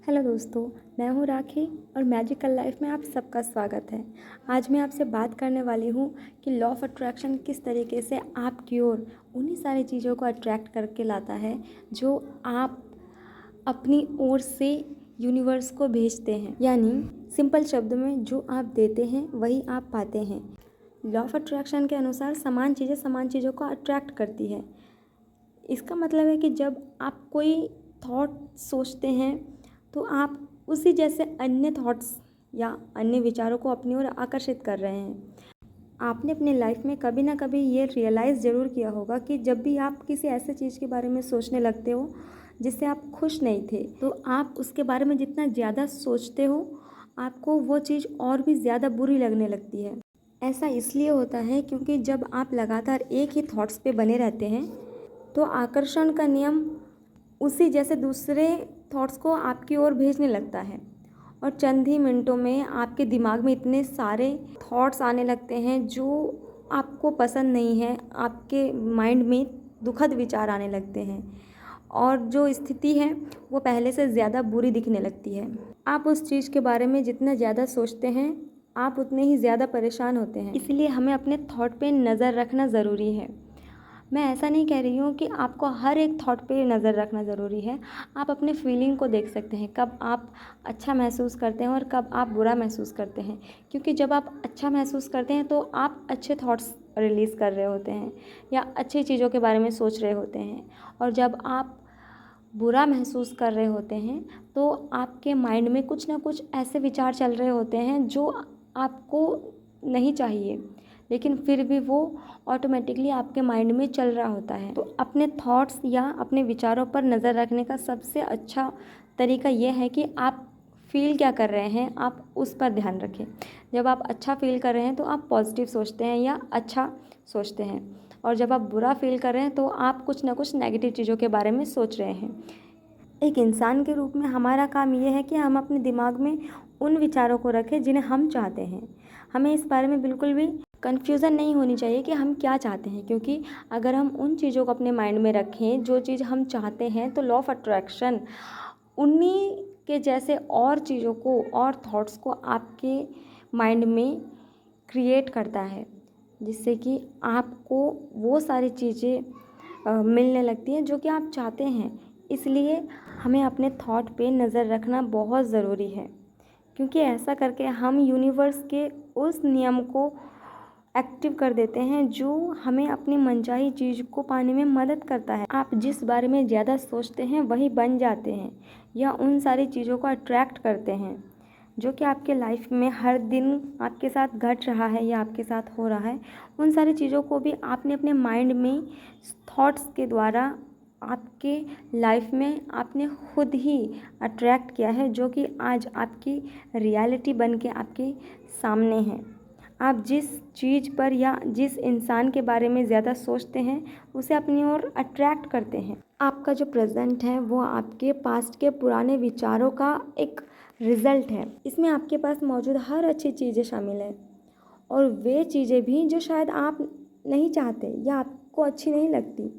Hello दोस्तों, मैं हूँ राखी और मैजिकल लाइफ में आप सबका स्वागत है। आज मैं आपसे बात करने वाली हूँ कि लॉ ऑफ अट्रैक्शन किस तरीके से आपकी ओर उन्हीं सारी चीज़ों को अट्रैक्ट करके लाता है जो आप अपनी ओर से यूनिवर्स को भेजते हैं। यानी सिंपल शब्द में जो आप देते हैं वही आप पाते हैं। लॉ ऑफ अट्रैक्शन के अनुसार समान चीज़ों को अट्रैक्ट करती है। इसका मतलब है कि जब आप कोई थॉट सोचते हैं तो आप उसी जैसे अन्य थॉट्स या अन्य विचारों को अपनी ओर आकर्षित कर रहे हैं। आपने अपने लाइफ में कभी ना कभी ये रियलाइज़ ज़रूर किया होगा कि जब भी आप किसी ऐसे चीज़ के बारे में सोचने लगते हो जिससे आप खुश नहीं थे, तो आप उसके बारे में जितना ज़्यादा सोचते हो आपको वो चीज़ और भी ज़्यादा बुरी लगने लगती है। ऐसा इसलिए होता है क्योंकि जब आप लगातार एक ही थॉट्स पे बने रहते हैं तो आकर्षण का नियम उसी जैसे दूसरे थॉट्स को आपकी ओर भेजने लगता है और चंद ही मिनटों में आपके दिमाग में इतने सारे थॉट्स आने लगते हैं जो आपको पसंद नहीं है। आपके माइंड में दुखद विचार आने लगते हैं और जो स्थिति है वो पहले से ज़्यादा बुरी दिखने लगती है। आप उस चीज़ के बारे में जितना ज़्यादा सोचते हैं आप उतने ही ज़्यादा परेशान होते हैं। इसलिए हमें अपने थॉट पे नज़र रखना ज़रूरी है। मैं ऐसा नहीं कह रही हूँ कि आपको हर एक थॉट पे नज़र रखना ज़रूरी है। आप अपने फीलिंग को देख सकते हैं, कब आप अच्छा महसूस करते हैं और कब आप बुरा महसूस करते हैं। क्योंकि जब आप अच्छा महसूस करते हैं तो आप अच्छे थॉट्स रिलीज़ कर रहे होते हैं या अच्छी चीज़ों के बारे में सोच रहे होते हैं। और जब आप बुरा महसूस कर रहे होते हैं तो आपके माइंड में कुछ ना कुछ ऐसे विचार चल रहे होते हैं जो आपको नहीं चाहिए, लेकिन फिर भी वो ऑटोमेटिकली आपके माइंड में चल रहा होता है। तो अपने थॉट्स या अपने विचारों पर नज़र रखने का सबसे अच्छा तरीका ये है कि आप फील क्या कर रहे हैं आप उस पर ध्यान रखें। जब आप अच्छा फील कर रहे हैं तो आप पॉजिटिव सोचते हैं या अच्छा सोचते हैं, और जब आप बुरा फील कर रहे हैं तो आप कुछ ना कुछ नेगेटिव चीज़ों के बारे में सोच रहे हैं। एक इंसान के रूप में हमारा काम ये है कि हम अपने दिमाग में उन विचारों को रखें जिन्हें हम चाहते हैं। हमें इस बारे में बिल्कुल भी कन्फ्यूज़न नहीं होनी चाहिए कि हम क्या चाहते हैं, क्योंकि अगर हम उन चीज़ों को अपने माइंड में रखें जो चीज़ हम चाहते हैं तो लॉ ऑफ अट्रैक्शन उन्हीं के जैसे और चीज़ों को और थॉट्स को आपके माइंड में क्रिएट करता है, जिससे कि आपको वो सारी चीज़ें मिलने लगती हैं जो कि आप चाहते हैं। इसलिए हमें अपने थॉट पे नज़र रखना बहुत ज़रूरी है, क्योंकि ऐसा करके हम यूनिवर्स के उस नियम को एक्टिव कर देते हैं जो हमें अपनी मनचाही चीज़ को पाने में मदद करता है। आप जिस बारे में ज़्यादा सोचते हैं वही बन जाते हैं या उन सारी चीज़ों को अट्रैक्ट करते हैं जो कि आपके लाइफ में हर दिन आपके साथ घट रहा है या आपके साथ हो रहा है। उन सारी चीज़ों को भी आपने अपने माइंड में थॉट्स के द्वारा आपके लाइफ में आपने खुद ही अट्रैक्ट किया है, जो कि आज आपकी रियलिटी बन के आपके सामने है। आप जिस चीज़ पर या जिस इंसान के बारे में ज़्यादा सोचते हैं उसे अपनी ओर अट्रैक्ट करते हैं। आपका जो प्रेजेंट है वो आपके पास्ट के पुराने विचारों का एक रिज़ल्ट है। इसमें आपके पास मौजूद हर अच्छी चीज़ें शामिल हैं और वे चीज़ें भी जो शायद आप नहीं चाहते या आपको अच्छी नहीं लगती,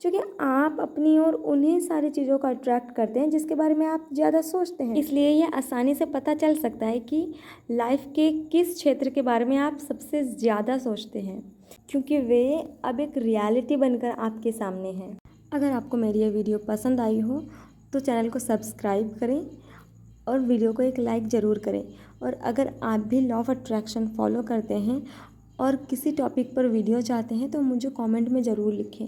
क्योंकि आप अपनी ओर उन्हीं सारी चीज़ों को अट्रैक्ट करते हैं जिसके बारे में आप ज़्यादा सोचते हैं। इसलिए ये आसानी से पता चल सकता है कि लाइफ के किस क्षेत्र के बारे में आप सबसे ज़्यादा सोचते हैं, क्योंकि वे अब एक रियलिटी बनकर आपके सामने हैं। अगर आपको मेरी ये वीडियो पसंद आई हो तो चैनल को सब्सक्राइब करें और वीडियो को एक लाइक ज़रूर करें। और अगर आप भी लॉ ऑफ अट्रैक्शन फॉलो करते हैं और किसी टॉपिक पर वीडियो चाहते हैं तो मुझे कमेंट में ज़रूर लिखें।